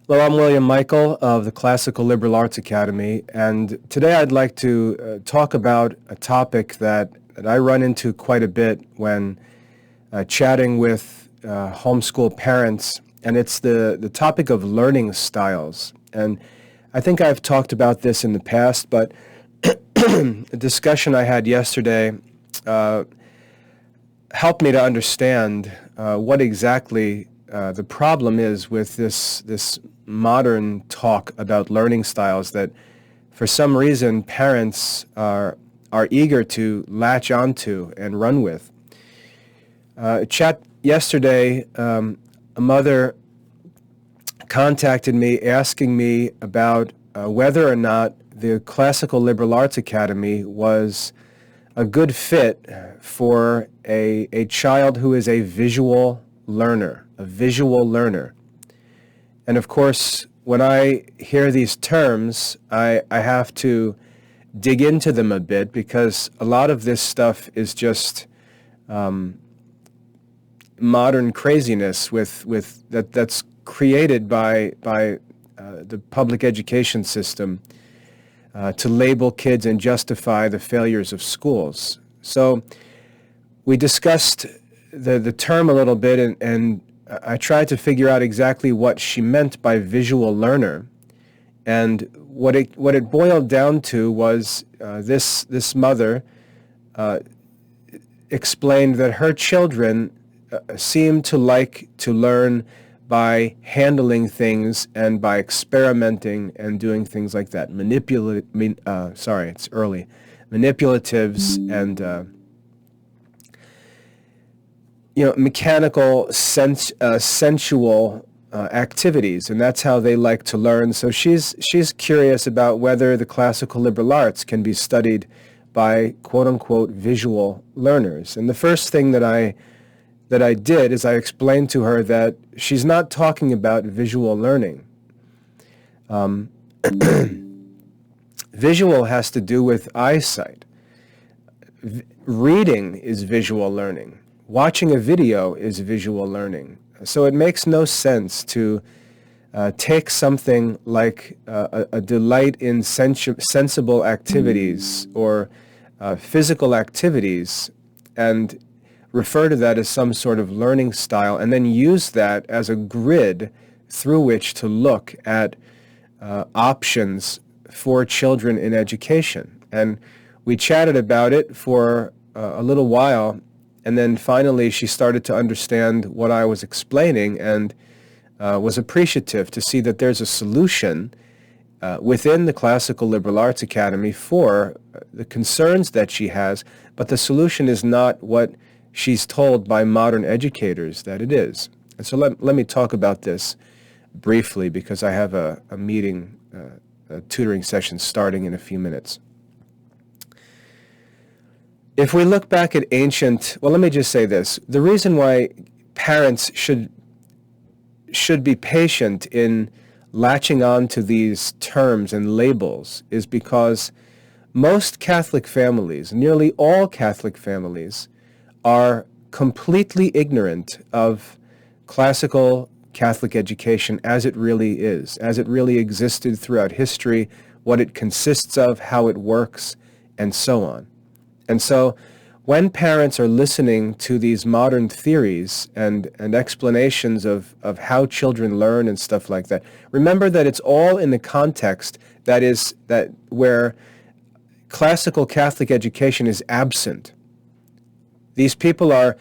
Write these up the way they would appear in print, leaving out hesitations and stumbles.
Hello, I'm William Michael of the Classical Liberal Arts Academy, and today I'd like to talk about a topic that I run into quite a bit when chatting with homeschool parents, and it's the topic of learning styles. And I think I've talked about this in the past, but the discussion I had yesterday uh, helped me to understand what exactly the problem is with this modern talk about learning styles that for some reason parents are eager to latch onto and run with. Chat yesterday, a mother contacted me asking me about whether or not the Classical Liberal Arts Academy was a good fit for a child who is a visual learner, a visual learner. And of course, when I hear these terms, I have to dig into them a bit because a lot of this stuff is just modern craziness that's created by the public education system to label kids and justify the failures of schools. So we discussed the term a little bit, and I tried to figure out exactly what she meant by visual learner. And what it boiled down to was this mother explained that her children seem to like to learn by handling things and by experimenting and doing things like that. It's early. Manipulatives and mechanical, sensual activities, and that's how they like to learn. So she's curious about whether the classical liberal arts can be studied by quote-unquote visual learners. And the first thing that I did is I explained to her that she's not talking about visual learning. Visual has to do with eyesight. Reading is visual learning. Watching a video is visual learning. So it makes no sense to take something like a delight in sensible activities or physical activities and refer to that as some sort of learning style and then use that as a grid through which to look at options for children in education. And we chatted about it for a little while, and then finally she started to understand what I was explaining and was appreciative to see that there's a solution within the Classical Liberal Arts Academy for the concerns that she has, but the solution is not what she's told by modern educators that it is. And so let me talk about this briefly because I have a meeting, a tutoring session starting in a few minutes. If we look back at let me just say this. The reason why parents should be patient in latching on to these terms and labels is because most Catholic families, nearly all Catholic families, are completely ignorant of classical Catholic education as it really is, as it really existed throughout history, what it consists of, how it works, and so on. And so when parents are listening to these modern theories and explanations of how children learn and stuff like that, remember that it's all in the context that where classical Catholic education is absent. These people are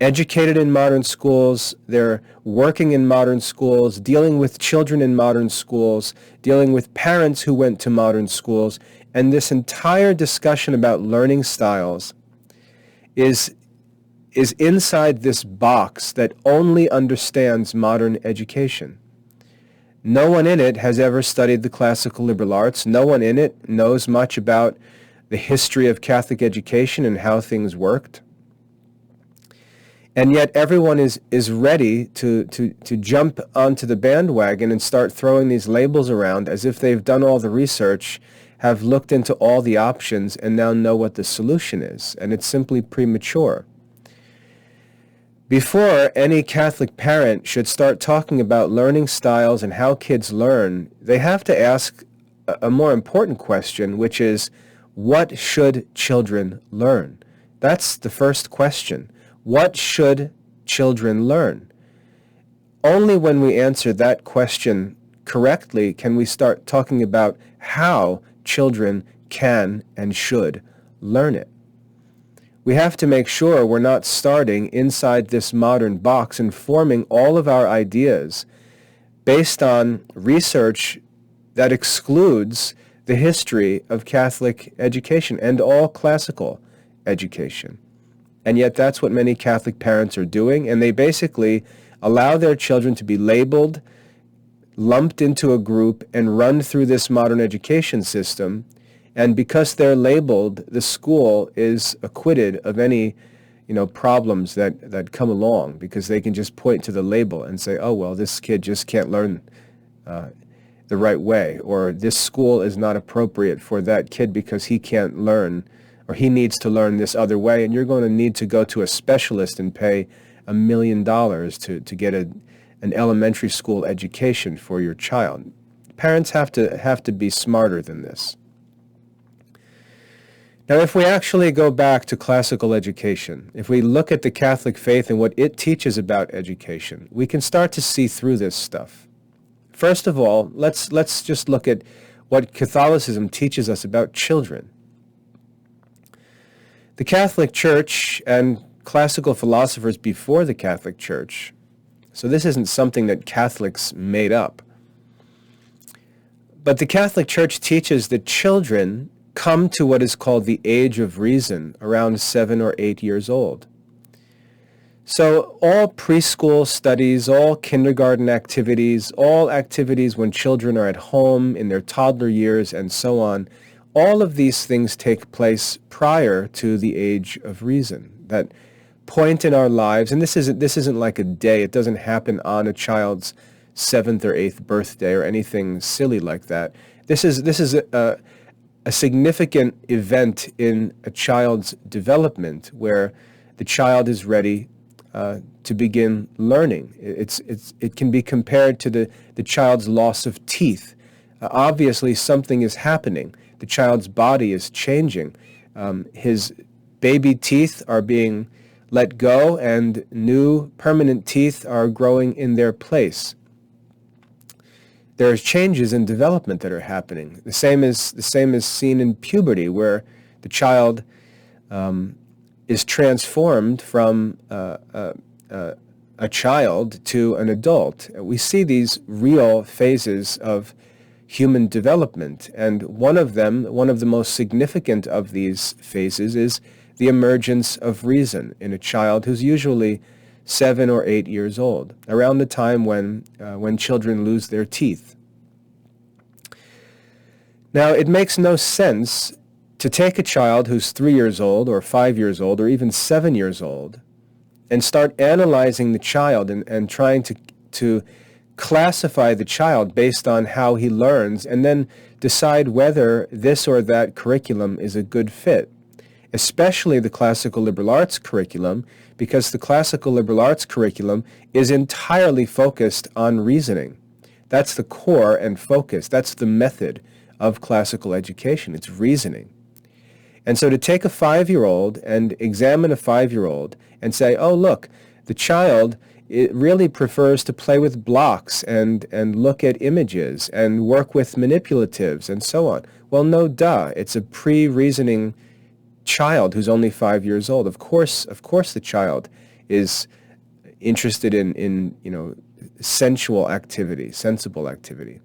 educated in modern schools, they're working in modern schools, dealing with children in modern schools, dealing with parents who went to modern schools, and this entire discussion about learning styles is inside this box that only understands modern education. No one in it has ever studied the classical liberal arts. No one in it knows much about the history of Catholic education and how things worked. And yet everyone is ready to jump onto the bandwagon and start throwing these labels around as if they've done all the research, have looked into all the options, and now know what the solution is. And it's simply premature. Before any Catholic parent should start talking about learning styles and how kids learn, they have to ask a more important question, which is, what should children learn? That's the first question. What should children learn? Only when we answer that question correctly can we start talking about how children can and should learn it. We have to make sure we're not starting inside this modern box and forming all of our ideas based on research that excludes the history of Catholic education and all classical education. And yet that's what many Catholic parents are doing, and they basically allow their children to be labeled, lumped into a group, and run through this modern education system. And because they're labeled, the school is acquitted of any, problems that come along, because they can just point to the label and say, oh, well, this kid just can't learn the right way, or this school is not appropriate for that kid because he can't learn, or he needs to learn this other way, and you're going to need to go to a specialist and pay $1 million to get an elementary school education for your child. Parents have to be smarter than this. Now, if we actually go back to classical education, if we look at the Catholic faith and what it teaches about education, we can start to see through this stuff. First of all, let's just look at what Catholicism teaches us about children. The Catholic Church and classical philosophers before the Catholic Church, so this isn't something that Catholics made up, but the Catholic Church teaches that children come to what is called the age of reason around 7 or 8 years old. So all preschool studies, all kindergarten activities, all activities when children are at home in their toddler years and so on, all of these things take place prior to the age of reason. That point in our lives, and this isn't like a day, it doesn't happen on a child's 7th or 8th birthday or anything silly like that. This is a significant event in a child's development where the child is ready to begin learning. It can be compared to the child's loss of teeth. Obviously, something is happening. The child's body is changing. His baby teeth are being let go, and new permanent teeth are growing in their place. There's changes in development that are happening. The same is seen in puberty, where the child is transformed from a child to an adult. We see these real phases of human development, and one of the most significant of these phases is the emergence of reason in a child who's usually 7 or 8 years old, around the time when children lose their teeth. Now, it makes no sense to take a child who's 3 years old or 5 years old or even 7 years old and start analyzing the child and trying to classify the child based on how he learns and then decide whether this or that curriculum is a good fit, especially the classical liberal arts curriculum, because the classical liberal arts curriculum is entirely focused on reasoning. That's the core and focus. That's the method of classical education. It's reasoning. And so to take a 5-year-old and examine a 5-year-old and say, oh, look, the child, it really prefers to play with blocks and look at images and work with manipulatives and so on. Well, no duh. It's a pre-reasoning child who's only 5 years old. Of course the child is interested in sensual activity, sensible activity.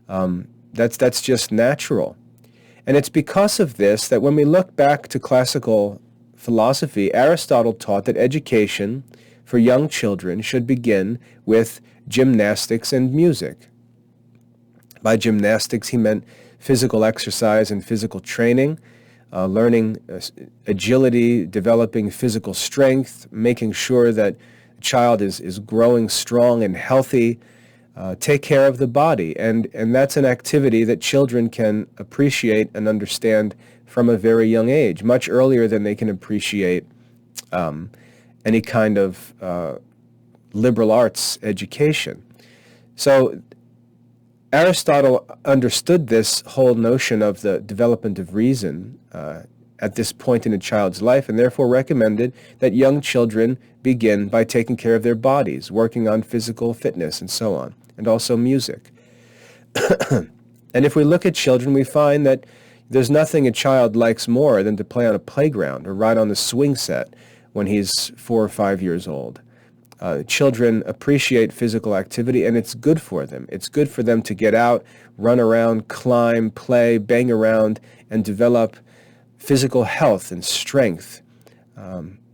That's just natural. And it's because of this that when we look back to classical philosophy, Aristotle taught that education for young children should begin with gymnastics and music. By gymnastics, he meant physical exercise and physical training, learning agility, developing physical strength, making sure that the child is growing strong and healthy, take care of the body. And that's an activity that children can appreciate and understand from a very young age, much earlier than they can appreciate any kind of liberal arts education. So Aristotle understood this whole notion of the development of reason at this point in a child's life, and therefore recommended that young children begin by taking care of their bodies, working on physical fitness and so on, and also music. And if we look at children, we find that there's nothing a child likes more than to play on a playground or ride on the swing set when he's 4 or 5 years old. Children appreciate physical activity, and it's good for them. It's good for them to get out, run around, climb, play, bang around, and develop physical health and strength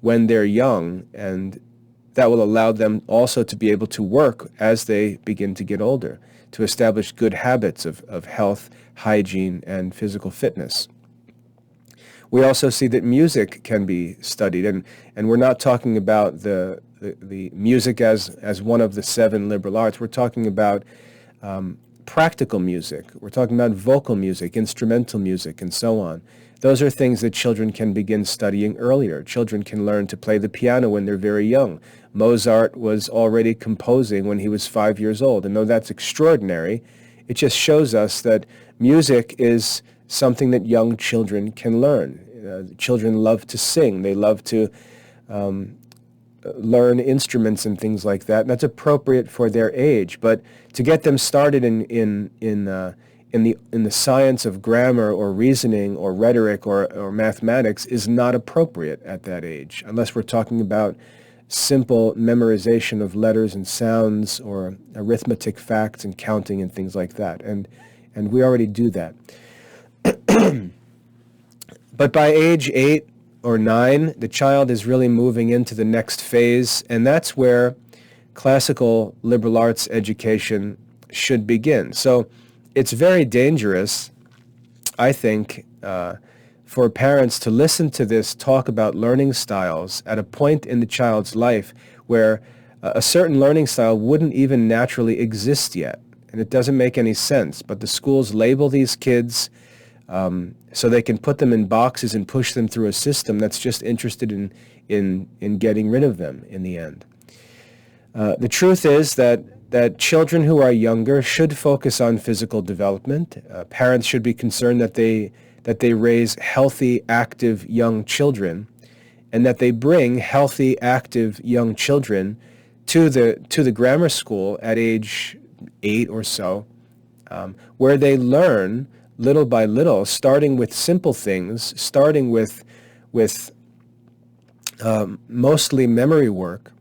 when they're young, and that will allow them also to be able to work as they begin to get older, to establish good habits of health, hygiene, and physical fitness. We also see that music can be studied, and we're not talking about the music as one of the 7 liberal arts. We're talking about practical music. We're talking about vocal music, instrumental music, and so on. Those are things that children can begin studying earlier. Children can learn to play the piano when they're very young. Mozart was already composing when he was 5 years old, and though that's extraordinary, it just shows us that music is something that young children can learn. Children love to sing. They love to learn instruments and things like that. And that's appropriate for their age. But to get them started in the science of grammar or reasoning or rhetoric or mathematics is not appropriate at that age, unless we're talking about simple memorization of letters and sounds or arithmetic facts and counting and things like that. And we already do that. But by age 8 or 9, the child is really moving into the next phase, and that's where classical liberal arts education should begin. So it's very dangerous, I think, for parents to listen to this talk about learning styles at a point in the child's life where a certain learning style wouldn't even naturally exist yet. And it doesn't make any sense, but the schools label these kids so they can put them in boxes and push them through a system that's just interested in getting rid of them in the end. The truth is that children who are younger should focus on physical development. Parents should be concerned that they raise healthy, active young children, and that they bring healthy, active young children to the grammar school at age 8 or so, where they learn little by little, starting with simple things, starting with mostly memory work,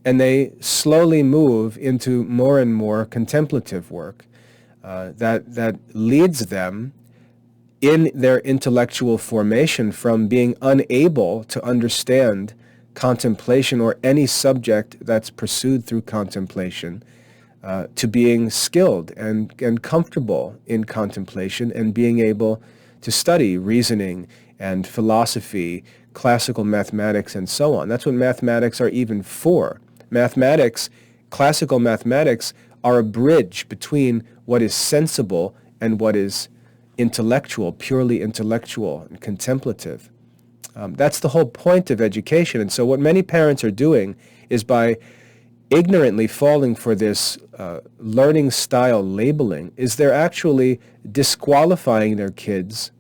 and they slowly move into more and more contemplative work that leads them in their intellectual formation from being unable to understand contemplation or any subject that's pursued through contemplation to being skilled and comfortable in contemplation and being able to study reasoning and philosophy, classical mathematics, and so on. That's what mathematics are even for. Mathematics, classical mathematics, are a bridge between what is sensible and what is intellectual, purely intellectual and contemplative. That's the whole point of education. And so what many parents are doing is by ignorantly falling for this learning style labeling, is they're actually disqualifying their kids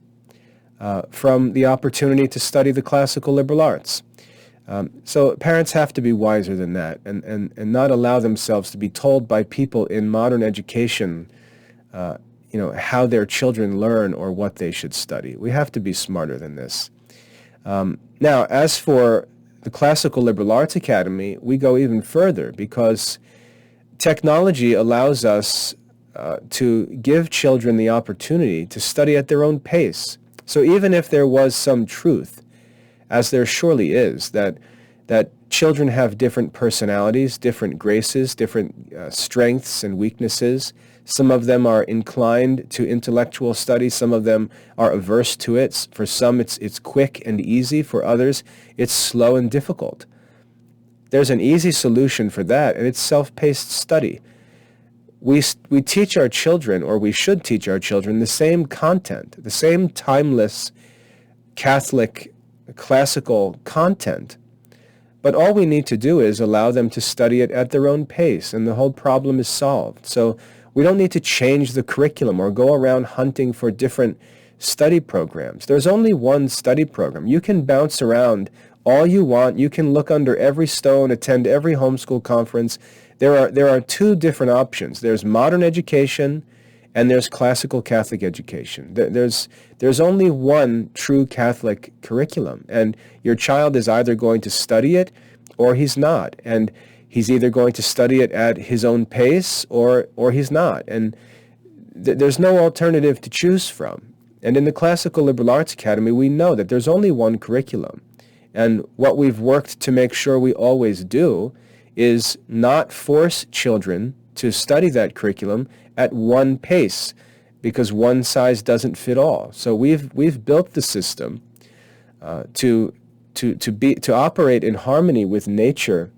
from the opportunity to study the classical liberal arts. So parents have to be wiser than that and not allow themselves to be told by people in modern education how their children learn or what they should study. We have to be smarter than this. Now, as for the Classical Liberal Arts Academy, we go even further because technology allows us to give children the opportunity to study at their own pace. So even if there was some truth, as there surely is, that children have different personalities, different graces, different strengths and weaknesses. Some of them are inclined to intellectual study. Some of them are averse to it. For some, it's quick and easy. For others, it's slow and difficult. There's an easy solution for that, and it's self-paced study. We teach our children, or we should teach our children, the same content, the same timeless Catholic classical content, But all we need to do is allow them to study it at their own pace, and the whole problem is solved. So we don't need to change the curriculum or go around hunting for different study programs. There's only one study program. You can bounce around all you want. You can look under every stone, attend every homeschool conference. There are two different options. There's modern education and there's classical Catholic education. There's only one true Catholic curriculum, and your child is either going to study it or he's not. And he's either going to study it at his own pace or he's not. And there's no alternative to choose from. And in the Classical Liberal Arts Academy, we know that there's only one curriculum. And what we've worked to make sure we always do is not force children to study that curriculum at one pace, because one size doesn't fit all. So we've built the system to operate in harmony with nature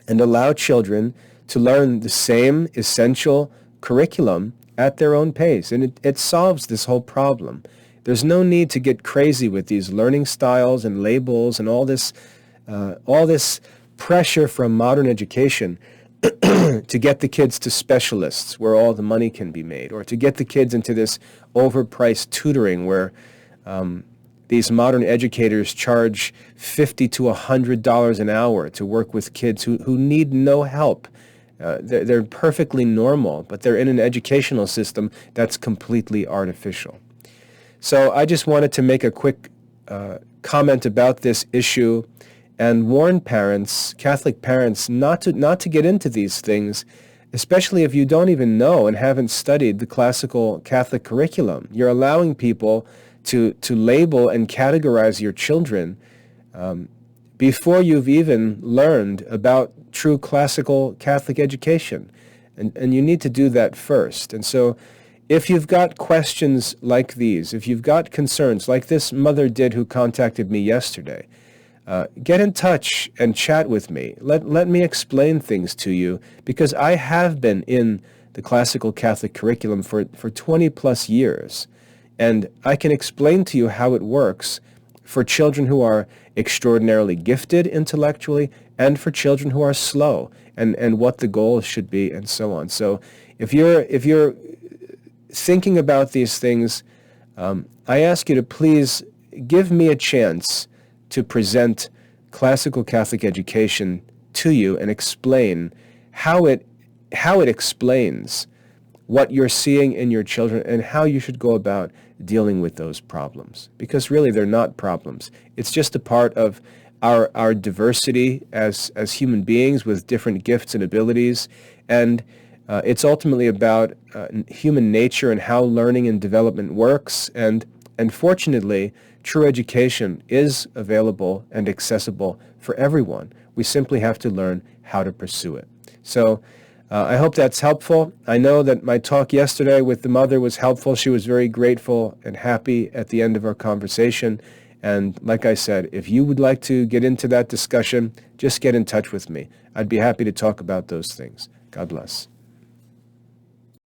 and allow children to learn the same essential curriculum at their own pace. And it solves this whole problem. There's no need to get crazy with these learning styles and labels and all this pressure from modern education to get the kids to specialists where all the money can be made, or to get the kids into this overpriced tutoring where these modern educators charge $50 to $100 an hour to work with kids who need no help. They're perfectly normal, but they're in an educational system that's completely artificial. So I just wanted to make a quick comment about this issue and warn parents, Catholic parents, not to get into these things, especially if you don't even know and haven't studied the classical Catholic curriculum. You're allowing people to label and categorize your children before you've even learned about true classical Catholic education. And you need to do that first. And so if you've got questions like these, if you've got concerns like this mother did who contacted me yesterday, get in touch and chat with me. Let me explain things to you, because I have been in the classical Catholic curriculum for 20 plus years, and I can explain to you how it works for children who are extraordinarily gifted intellectually and for children who are slow, and what the goals should be, and so on. So if you're thinking about these things, I ask you to please give me a chance to present classical Catholic education to you and explain how it explains what you're seeing in your children and how you should go about dealing with those problems. Because really they're not problems. It's just a part of our diversity as human beings with different gifts and abilities, and it's ultimately about human nature and how learning and development works, and fortunately, true education is available and accessible for everyone. We simply have to learn how to pursue it. So I hope that's helpful. I know that my talk yesterday with the mother was helpful. She was very grateful and happy at the end of our conversation. And like I said, if you would like to get into that discussion, just get in touch with me. I'd be happy to talk about those things. God bless.